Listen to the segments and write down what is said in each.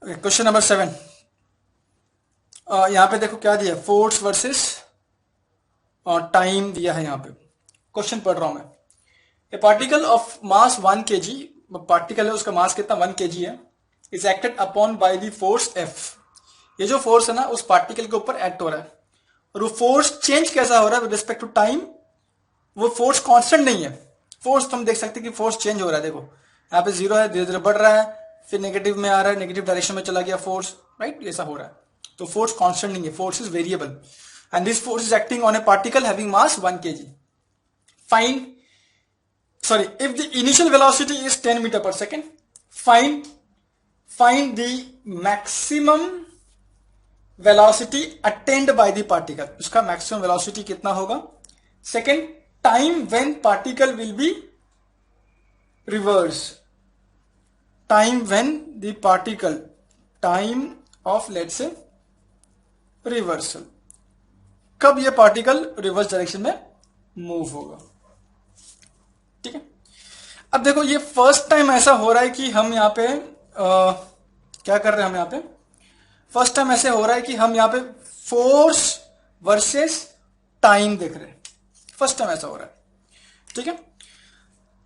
Question number 7। यहाँ पे देखो क्या दिया, फोर्स वर्सेस टाइम दिया है। यहाँ पे क्वेश्चन पढ़ रहा हूं मैं। ए particle of mass 1 kg, particle है उसका मास कितना 1 kg है, is acted upon by the force F। ये जो फोर्स है ना उस पार्टिकल के ऊपर एक्ट हो रहा है, और वो फोर्स चेंज कैसा हो रहा है विद रिस्पेक्ट टू टाइम। वो फोर्स कांस्टेंट नहीं है। फोर्स तुम देख सकते कि फोर्स चेंज हो रहा है। देखो यहाँ पे 0 है, धीरे धीरे बढ़ रहा है, फिर नेगेटिव में आ रहा है, नेगेटिव डायरेक्शन में चला गया फोर्स, राइट, ऐसा हो रहा है। तो फोर्स कांस्टेंट नहीं है, force is variable, and this force is acting on A particle having mass 1 kg। Find, sorry, if the initial velocity is 10 meter per second, find the maximum velocity attained by the particle। उसका maximum velocity कितना होगा। Second, time when particle will be reverse, time when the particle, time of let's say reversal, कब ये particle reverse direction में move होगा। ठीक है, अब देखो ये फर्स्ट टाइम ऐसा हो रहा है कि हम यहाँ पे क्या कर रहे हैं, हम यहाँ पे फर्स्ट टाइम ऐसे हो रहा है कि हम यहाँ पे फोर्स वर्सेस टाइम देख रहे हैं। फर्स्ट टाइम ऐसा हो रहा है, ठीक है।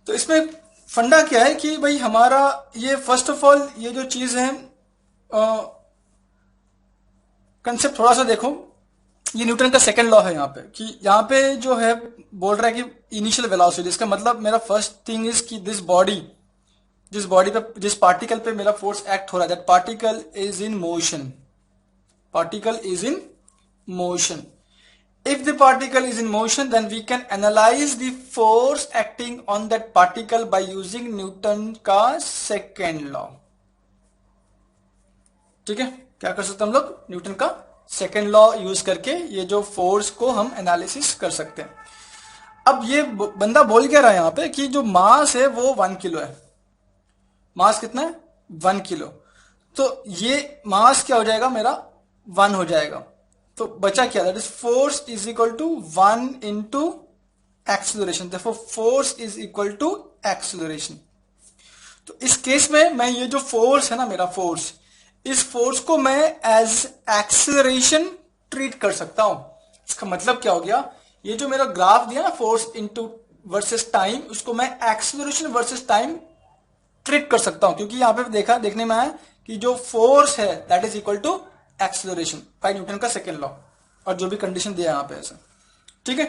तो इसमें फंडा क्या है कि भाई हमारा ये फर्स्ट ऑफ ऑल ये जो चीज है कंसेप्ट थोड़ा सा देखो। ये न्यूटन का सेकंड लॉ है यहाँ पे, कि यहाँ पे जो है बोल रहा है कि इनिशियल वेलोसिटी, इसका मतलब मेरा फर्स्ट थिंग इज कि जिस बॉडी पे, जिस पार्टिकल पे मेरा फोर्स एक्ट हो रहा है, that particle is in motion, particle is in motion. If the particle is in motion, then we can analyze the force acting on that particle by using Newton का second law. ठीक है, क्या कर सकते हैं हम लोग, न्यूटन का सेकेंड लॉ यूज करके ये जो फोर्स को हम एनालिसिस कर सकते हैं। अब ये बंदा बोल क्या रहा है यहाँ पे कि जो मास है वो 1 किलो है। मास कितना है, 1 किलो। तो ये मास क्या हो जाएगा मेरा, 1 हो जाएगा। तो बचा क्या, that is force is equal to 1 into acceleration. देखो force is equal to acceleration. तो इस केस में मैं ये जो फोर्स है ना मेरा फोर्स, इस फोर्स को मैं एज एक्सेलरेशन ट्रीट कर सकता हूं। इसका मतलब क्या हो गया, ये जो मेरा ग्राफ दिया ना फोर्स इंटू वर्सेस टाइम, उसको मैं एक्सेलरेशन वर्सेस टाइम ट्रीट कर सकता हूं, क्योंकि यहां पे देखने में आया कि जो फोर्स है that is equal to acceleration by Newton का सेकेंड लॉ, और जो भी कंडीशन दिया यहां पे ऐसा। ठीक है,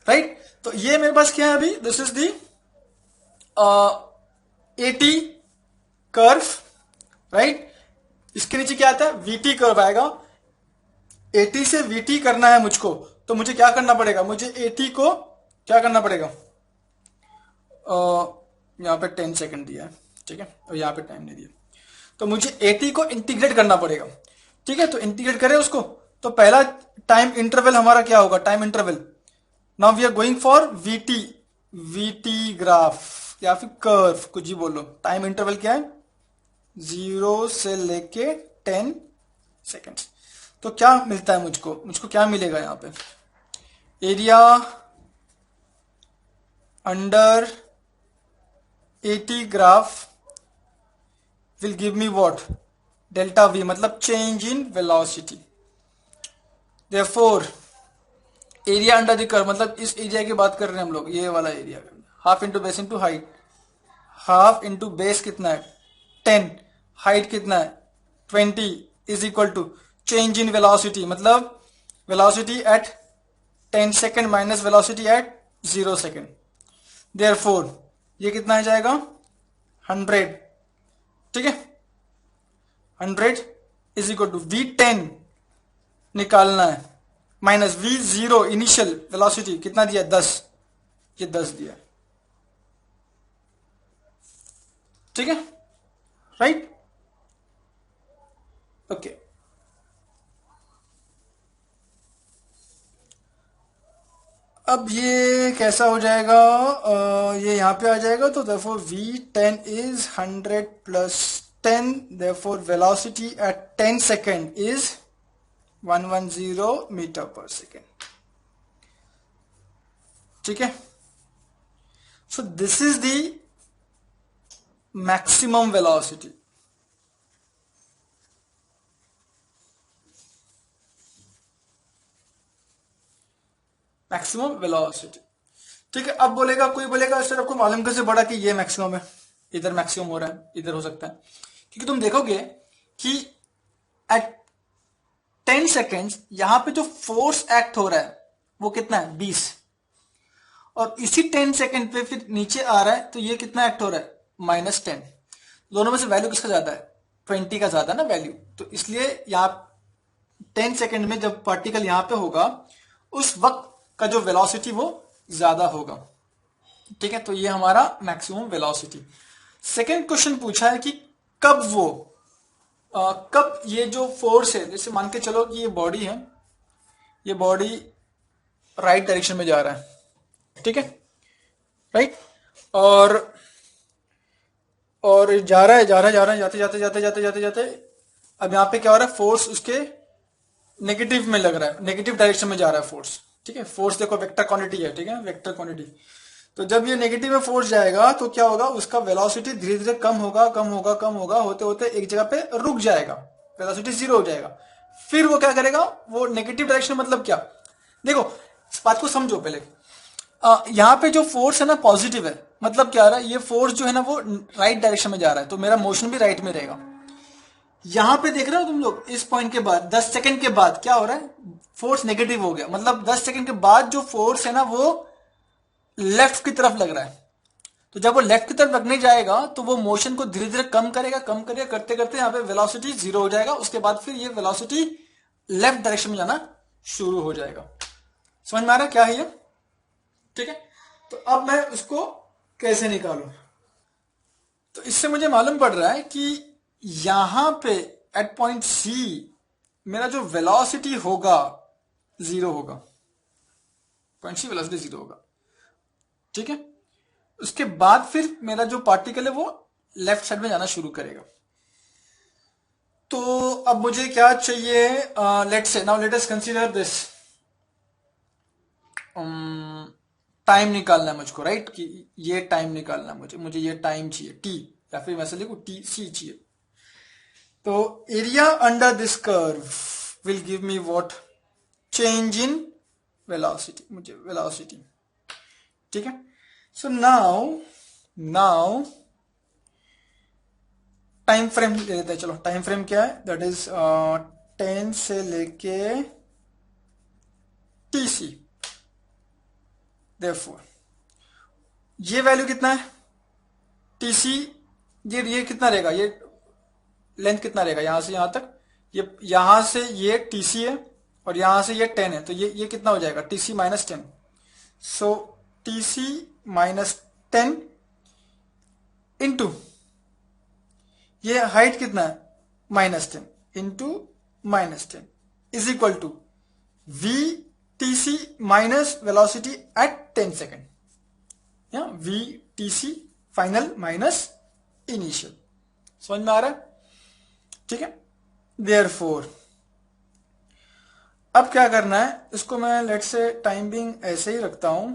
राइट। तो ये मेरे पास क्या है अभी, this is the eighty curve, right. इसके नीचे क्या आता है, वीटी कर्व आएगा। एटी से वीटी करना है मुझको, तो मुझे क्या करना पड़ेगा, मुझे एटी को क्या करना पड़ेगा, यहां पे 10 सेकंड दिया है, ठीक है, और यहां पे टाइम नहीं दिया, तो मुझे एटी को इंटीग्रेट करना पड़ेगा। ठीक है, तो इंटीग्रेट करें उसको, तो पहला टाइम इंटरवल हमारा क्या होगा, time interval. Now we are going for VT graph या फिर कर्व, कुछ ही बोलो। टाइम इंटरवल क्या है, 0 से लेके 10 सेकेंड। तो क्या मिलता है मुझको क्या मिलेगा यहां पे, area under 80 graph will give me what, delta V, मतलब change in velocity. Therefore area under the curve, मतलब इस एरिया की बात कर रहे हैं हम लोग, ये वाला area, half into base into height. Half into base कितना है 10, हाइट कितना है 20, is equal to change in velocity, मतलब velocity at 10 second minus velocity at 0 second. Therefore ये कितना आ जाएगा 100। ठीक है, 100 इज इक्वल टू V10 निकालना है, माइनस V0 इनिशियल वेलोसिटी कितना दिया 10, ये 10 दिया। ठीक है, राइट, ओके। अब ये कैसा हो जाएगा, ये यहां पे आ जाएगा, तो therefore V10 is 100 plus 10, therefore velocity at 10 second is 110 meter per second। ठीक है, so this is the maximum velocity। Maximum velocity. ठीक है, अब बोलेगा कोई बोलेगा सर आपको मालूम कैसे पड़ा कि ये मैक्सिमम है, इधर मैक्सिमम हो रहा है, इधर हो सकता है? क्योंकि तुम देखोगे कि एट 10 सेकेंड्स यहां पे जो फोर्स एक्ट हो रहा है वो कितना है, 20, और इसी 10 सेकेंड पे फिर नीचे आ रहा है तो ये कितना एक्ट हो रहा है, -10। दोनों में से वैल्यू किसका ज्यादा है, 20 का ज्यादा ना वैल्यू, तो इसलिए यहाँ 10 सेकेंड में जब पार्टिकल यहां पे होगा उस वक्त का जो वेलोसिटी वो ज्यादा होगा। ठीक है, तो ये हमारा मैक्सिमम वेलोसिटी। सेकेंड क्वेश्चन पूछा है कि कब वो कब ये जो फोर्स है, जैसे मान के चलो कि ये बॉडी है, ये बॉडी राइट डायरेक्शन में जा रहा है, ठीक है, राइट, और जा रहा है जाते जाते अब यहाँ पे क्या हो रहा है, फोर्स उसके नेगेटिव में लग रहा है, नेगेटिव डायरेक्शन में जा रहा है फोर्स। ठीक है, फोर्स देखो वेक्टर क्वांटिटी है, ठीक है, वेक्टर क्वांटिटी। तो जब ये नेगेटिव में फोर्स जाएगा तो क्या होगा, उसका वेलोसिटी धीरे धीरे कम होगा होते होते एक जगह पे रुक जाएगा, वेलोसिटी 0 हो जाएगा। फिर वो क्या करेगा, वो नेगेटिव डायरेक्शन मतलब क्या, देखो इस बात को समझो पहले। यहाँ पे जो फोर्स है ना पॉजिटिव है, मतलब क्या आ रहा है, ये फोर्स जो है ना वो राइट डायरेक्शन में जा रहा है, तो मेरा मोशन भी राइट में रहेगा। यहां पे देख रहे हो तुम लोग, इस पॉइंट के बाद 10 सेकंड के बाद क्या हो रहा है, फोर्स नेगेटिव हो गया, मतलब 10 सेकंड के बाद जो फोर्स है ना वो लेफ्ट की तरफ लग रहा है। तो जब वो लेफ्ट की तरफ लगने जाएगा तो वो मोशन को धीरे धीरे कम करेगा करते करते यहाँ पे वेलोसिटी 0 हो जाएगा। उसके बाद फिर ये वेलोसिटी लेफ्ट डायरेक्शन में जाना शुरू हो जाएगा। समझ में आ रहा है क्या है ये? ठीक है, तो अब मैं उसको कैसे निकालूं, तो इससे मुझे मालूम पड़ रहा है कि यहां पे एट पॉइंट सी मेरा जो वेलोसिटी होगा 0 होगा, पॉइंट सी वेलोसिटी 0 होगा। ठीक है, उसके बाद फिर मेरा जो पार्टिकल है वो लेफ्ट साइड में जाना शुरू करेगा। तो अब मुझे क्या चाहिए, let's say now let us consider this, time निकालना है मुझको, राइट, कि ये टाइम निकालना है मुझे ये टाइम चाहिए टी, या फिर वैसे लिखो टी सी चाहिए। तो area under this curve will give me what, change in velocity, मुझे वेलोसिटी। ठीक है, सो नाउ टाइम फ्रेम ले लेते हैं। चलो टाइम फ्रेम क्या है, दैट इज 10 से लेके टीसी। देयरफॉर ये वैल्यू कितना है टीसी, ये कितना रहेगा, ये लेंथ कितना रहेगा यहां से यहां तक, ये यहां से ये टीसी है और यहां से ये 10 है, तो ये कितना हो जाएगा, टीसी -10। सो टीसी -10 इंटू ये हाइट कितना है -10 into -10 is equal to V T C minus velocity at 10 second, या V T C final minus initial. समझ में आ रहा है? ठीक है, देयरफॉर अब क्या करना है, इसको मैं लेट से टाइम बिंग ऐसे ही रखता हूं,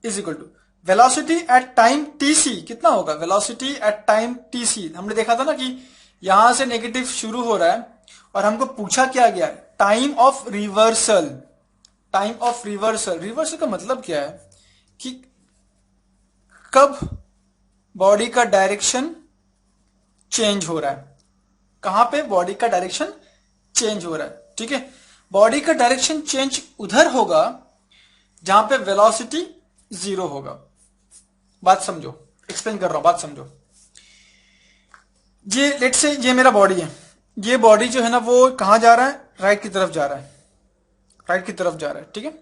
is equal to velocity at time TC कितना होगा, वेलोसिटी एट टाइम टीसी हमने देखा था ना कि यहां से नेगेटिव शुरू हो रहा है और हमको पूछा क्या गया, time of reversal. Time of reversal का मतलब क्या है कि कब बॉडी का डायरेक्शन चेंज हो रहा है, कहां पे बॉडी का डायरेक्शन चेंज हो रहा है। ठीक है, बॉडी का डायरेक्शन चेंज उधर होगा जहां पे वेलोसिटी 0 होगा। बात समझो, एक्सप्लेन कर रहा हूं, बात समझो। ये लेट से ये मेरा बॉडी है, ये बॉडी जो है ना वो कहां जा रहा है, राइट की तरफ जा रहा है, राइट की तरफ जा रहा है। ठीक है,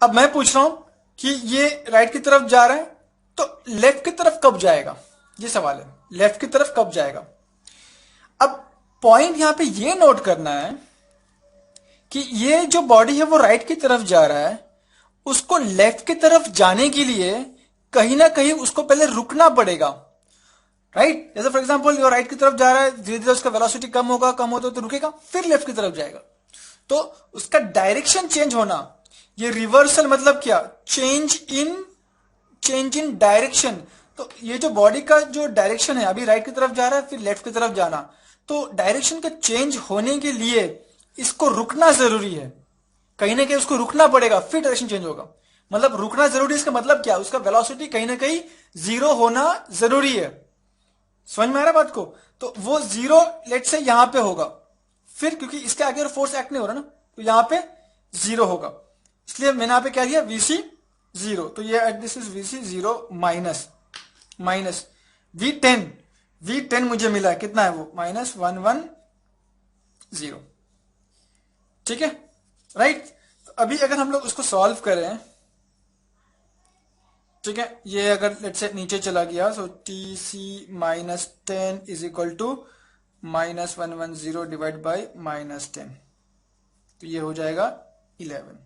अब मैं पूछ रहा हूं कि ये राइट की तरफ जा रहा है तो लेफ्ट की तरफ कब जाएगा, ये सवाल है, लेफ्ट की तरफ कब जाएगा। अब पॉइंट यहां पे ये नोट करना है कि ये जो बॉडी है वो राइट की तरफ जा रहा है, उसको लेफ्ट की तरफ जाने के लिए कहीं ना कहीं उसको पहले रुकना पड़ेगा, राइट। जैसे फॉर एग्जांपल ये राइट की तरफ जा रहा है, धीरे धीरे उसका वेलोसिटी कम होगा, कम होता तो रुकेगा, फिर लेफ्ट की तरफ जाएगा। तो उसका डायरेक्शन चेंज होना, ये रिवर्सल मतलब क्या, चेंज इन डायरेक्शन। तो ये जो बॉडी का जो डायरेक्शन है, अभी राइट की तरफ जा रहा है फिर लेफ्ट की तरफ जाना, तो डायरेक्शन का चेंज होने के लिए इसको रुकना जरूरी है। कहीं ना कहीं उसको रुकना पड़ेगा, फिर डायरेक्शन चेंज होगा। मतलब रुकना जरूरी है, इसका मतलब क्या, उसका वेलोसिटी कहीं ना कहीं जीरो होना जरूरी है। समझ में आ रहा है बात को? तो वो जीरो लेट से यहां पे होगा, फिर क्योंकि इसके आगे फोर्स एक्ट नहीं हो रहा ना, तो यहां पे जीरो होगा, इसलिए मैंने यहां पे क्या दिया, वीसी जीरो। तो ये this is VC zero minus minus V10, V10 मुझे मिला है, कितना है वो, -110। ठीक है, राइट। तो अभी अगर हम लोग उसको सॉल्व करें, ठीक है, ये अगर लेट से नीचे चला गया, so TC -10 is equal to -110 divide by -10, तो ये हो जाएगा 11।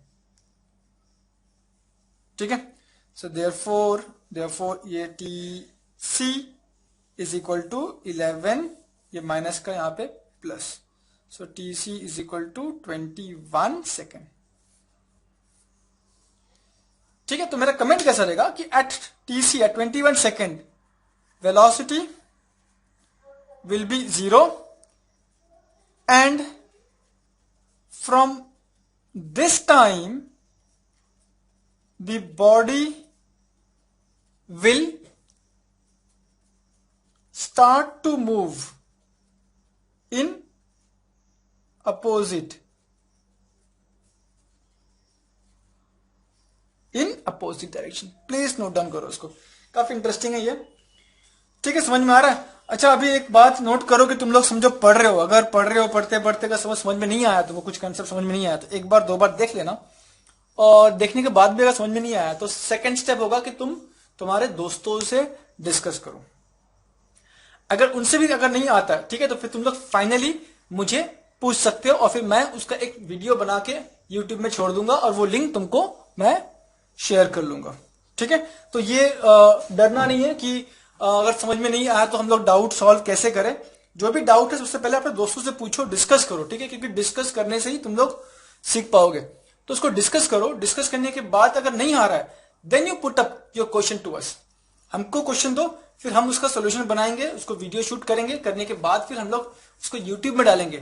ठीक है, सो देयरफॉर ये TC इज इक्वल टू 11, ये माइनस का यहाँ पे plus, so TC is equal to 21 second. ठीक है, तो मेरा कमेंट कैसा रहेगा कि at TC at 21 second velocity will be zero and from this time the body will start to move in opposite direction। Please note down करो उसको, काफी इंटरेस्टिंग है ये। ठीक है, समझ में आ रहा है? अच्छा, अभी एक बात नोट करो कि तुम लोग समझो पढ़ रहे हो, अगर पढ़ रहे हो पढ़ते पढ़ते का समझ में नहीं आया, तो वो कुछ कंसेप्ट समझ में नहीं आया तो एक बार दो बार देख लेना, और देखने के बाद भी अगर समझ में नहीं आया तो सेकंड स्टेप होगा कि तुम तुम्हारे दोस्तों से डिस्कस करो। अगर उनसे भी अगर नहीं आता, ठीक है, तो फिर तुम लोग फाइनली मुझे पूछ सकते हो, और फिर मैं उसका एक वीडियो बना के यूट्यूब में छोड़ दूंगा, और वो लिंक तुमको मैं शेयर कर लूंगा। ठीक है, तो ये डरना नहीं है कि अगर समझ में नहीं आया तो हम लोग डाउट सॉल्व कैसे करें। जो भी डाउट है सबसे पहले अपने दोस्तों से पूछो, डिस्कस करो। ठीक है, क्योंकि डिस्कस करने से ही तुम लोग सीख पाओगे। तो उसको डिस्कस करो, डिस्कस करने के बाद अगर नहीं आ रहा है, then you put up your question to us. हमको क्वेश्चन दो, फिर हम उसका सोल्यूशन बनाएंगे, उसको वीडियो शूट करेंगे, करने के बाद फिर हम लोग उसको यूट्यूब में डालेंगे,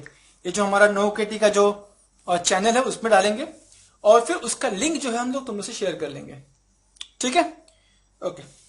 ये जो हमारा नो केटी का जो चैनल है उसमें डालेंगे, और फिर उसका लिंक जो है हम लोग तुम से शेयर कर लेंगे। ठीक है, ओके।